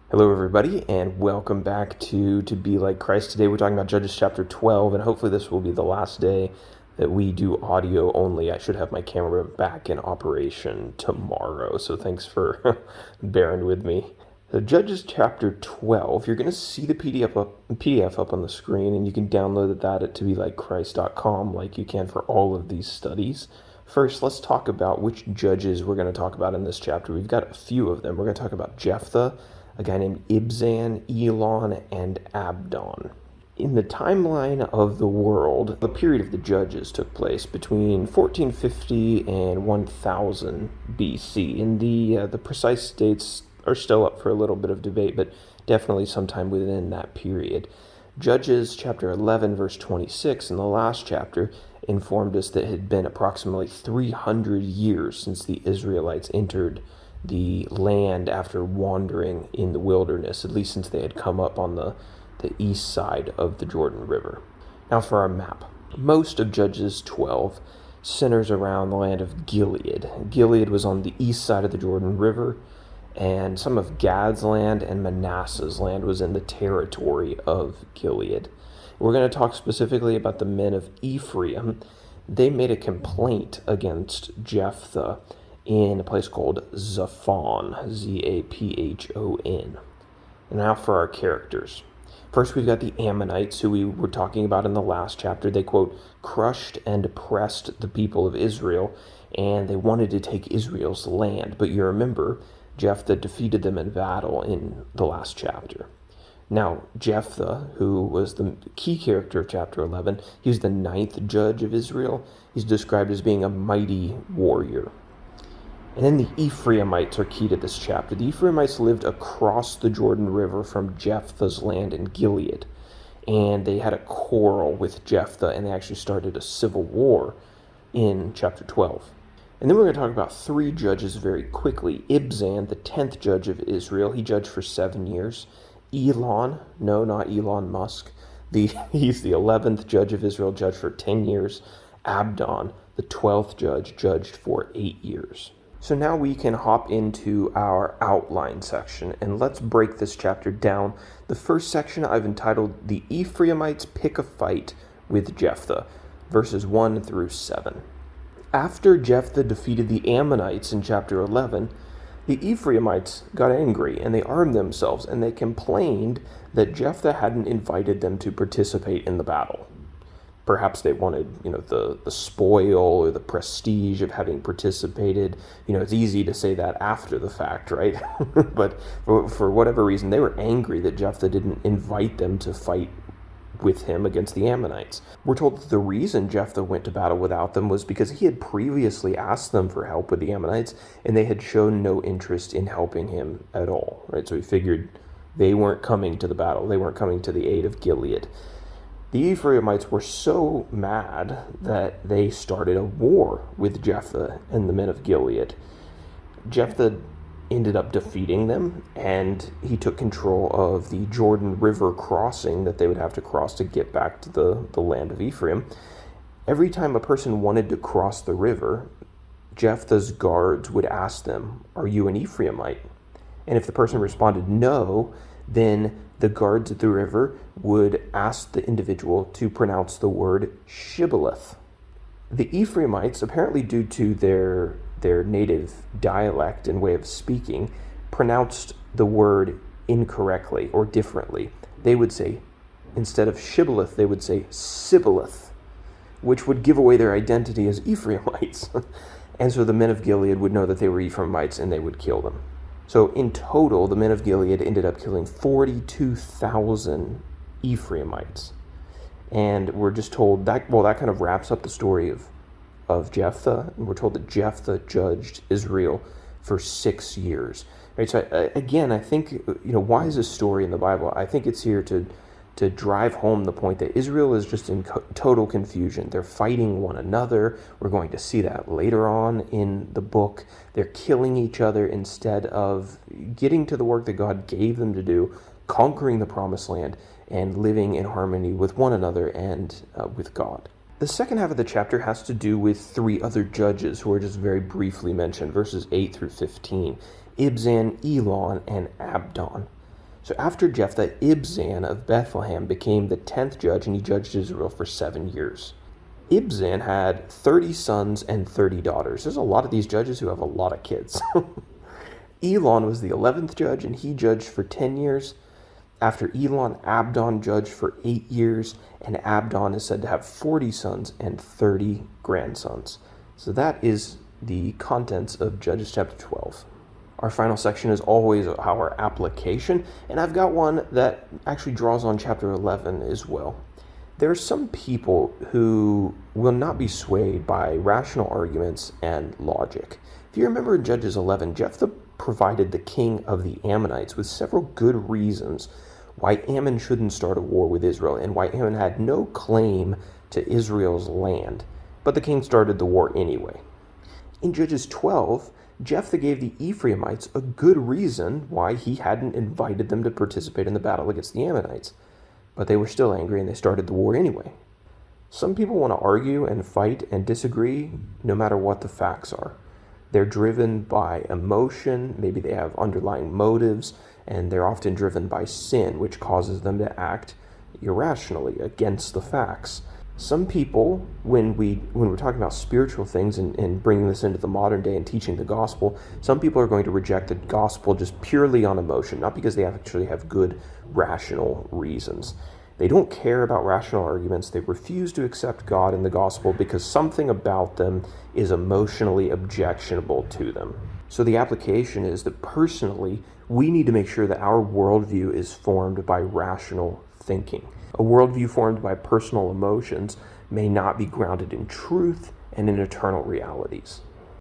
Hello, everybody, and welcome back to Be Like Christ. Today we're talking about Judges chapter 12, and hopefully this will be the last day that we do audio only. I should have my camera back in operation tomorrow, so thanks for bearing with me. So Judges chapter 12, you're going to see the PDF up on the screen, and you can download that at tobelikechrist.com like you can for all of these studies. First, let's talk about which judges we're going to talk about in this chapter. We've got a few of them. We're going to talk about Jephthah, a guy named Ibzan, Elon, and Abdon. In the timeline of the world, the period of the judges took place between 1450 and 1000 BC. And the precise dates are still up for a little bit of debate, but definitely sometime within that period. Judges chapter 11, verse 26, in the last chapter, informed us that it had been approximately 300 years since the Israelites entered the land after wandering in the wilderness, at least since they had come up on the east side of the Jordan River. Now for our map. Most of Judges 12 centers around the land of Gilead. Gilead was on the east side of the Jordan River, and some of Gad's land and Manasseh's land was in the territory of Gilead. We're going to talk specifically about the men of Ephraim. They made a complaint against Jephthah in a place called Zaphon, Z-A-P-H-O-N. And now for our characters. First, we've got the Ammonites, who we were talking about in the last chapter. They, quote, crushed and oppressed the people of Israel, and they wanted to take Israel's land. But you remember, Jephthah defeated them in battle in the last chapter. Now, Jephthah, who was the key character of chapter 11, he was the 9th judge of Israel. He's described as being a mighty warrior. And then the Ephraimites are key to this chapter. The Ephraimites lived across the Jordan River from Jephthah's land in Gilead. And they had a quarrel with Jephthah, and they actually started a civil war in chapter 12. And then we're going to talk about 3 judges very quickly. Ibzan, the 10th judge of Israel, he judged for 7 years. Elon, no, not Elon Musk, he's the 11th judge of Israel, judged for 10 years. Abdon, the 12th judge, judged for 8 years. So now we can hop into our outline section, and let's break this chapter down. The first section I've entitled, The Ephraimites Pick a Fight with Jephthah, verses 1 through 7. After Jephthah defeated the Ammonites in chapter 11, the Ephraimites got angry, and they armed themselves, and they complained that Jephthah hadn't invited them to participate in the battle. Perhaps they wanted, the spoil or the prestige of having participated. It's easy to say that after the fact, right? But for whatever reason, they were angry that Jephthah didn't invite them to fight with him against the Ammonites. We're told that the reason Jephthah went to battle without them was because he had previously asked them for help with the Ammonites, and they had shown no interest in helping him at all, right? So he figured they weren't coming to the battle. They weren't coming to the aid of Gilead. The Ephraimites were so mad that they started a war with Jephthah and the men of Gilead. Jephthah ended up defeating them, and he took control of the Jordan River crossing that they would have to cross to get back to the land of Ephraim. Every time a person wanted to cross the river, Jephthah's guards would ask them, "Are you an Ephraimite?" And if the person responded no, then the guards at the river would ask the individual to pronounce the word shibboleth. The Ephraimites, apparently due to their native dialect and way of speaking, pronounced the word incorrectly or differently. They would say, instead of shibboleth, they would say sibboleth, which would give away their identity as Ephraimites. And so the men of Gilead would know that they were Ephraimites, and they would kill them. So in total, the men of Gilead ended up killing 42,000 Ephraimites. And we're just told that kind of wraps up the story of Jephthah. And we're told that Jephthah judged Israel for 6 years. Right? So again, I think, why is this story in the Bible? I think it's here to drive home the point that Israel is just in total confusion. They're fighting one another. We're going to see that later on in the book. They're killing each other instead of getting to the work that God gave them to do, conquering the promised land, and living in harmony with one another and with God. The second half of the chapter has to do with 3 other judges who are just very briefly mentioned, verses 8 through 15. Ibzan, Elon, and Abdon. So after Jephthah, Ibzan of Bethlehem became the 10th judge, and he judged Israel for 7 years. Ibzan had 30 sons and 30 daughters. There's a lot of these judges who have a lot of kids. Elon was the 11th judge, and he judged for 10 years. After Elon, Abdon judged for 8 years, and Abdon is said to have 40 sons and 30 grandsons. So that is the contents of Judges chapter 12. Our final section is always our application, and I've got one that actually draws on chapter 11 as well. There are some people who will not be swayed by rational arguments and logic. If you remember in Judges 11, Jephthah provided the king of the Ammonites with several good reasons why Ammon shouldn't start a war with Israel and why Ammon had no claim to Israel's land. But the king started the war anyway. In Judges 12, Jephthah gave the Ephraimites a good reason why he hadn't invited them to participate in the battle against the Ammonites. But they were still angry and they started the war anyway. Some people want to argue and fight and disagree no matter what the facts are. They're driven by emotion, maybe they have underlying motives, and they're often driven by sin, which causes them to act irrationally against the facts. Some people, when we're talking about spiritual things and bringing this into the modern day and teaching the gospel, some people are going to reject the gospel just purely on emotion, not because they actually have good rational reasons. They don't care about rational arguments. They refuse to accept God and the gospel because something about them is emotionally objectionable to them. So the application is that personally, we need to make sure that our worldview is formed by rational thinking. A worldview formed by personal emotions may not be grounded in truth and in eternal realities.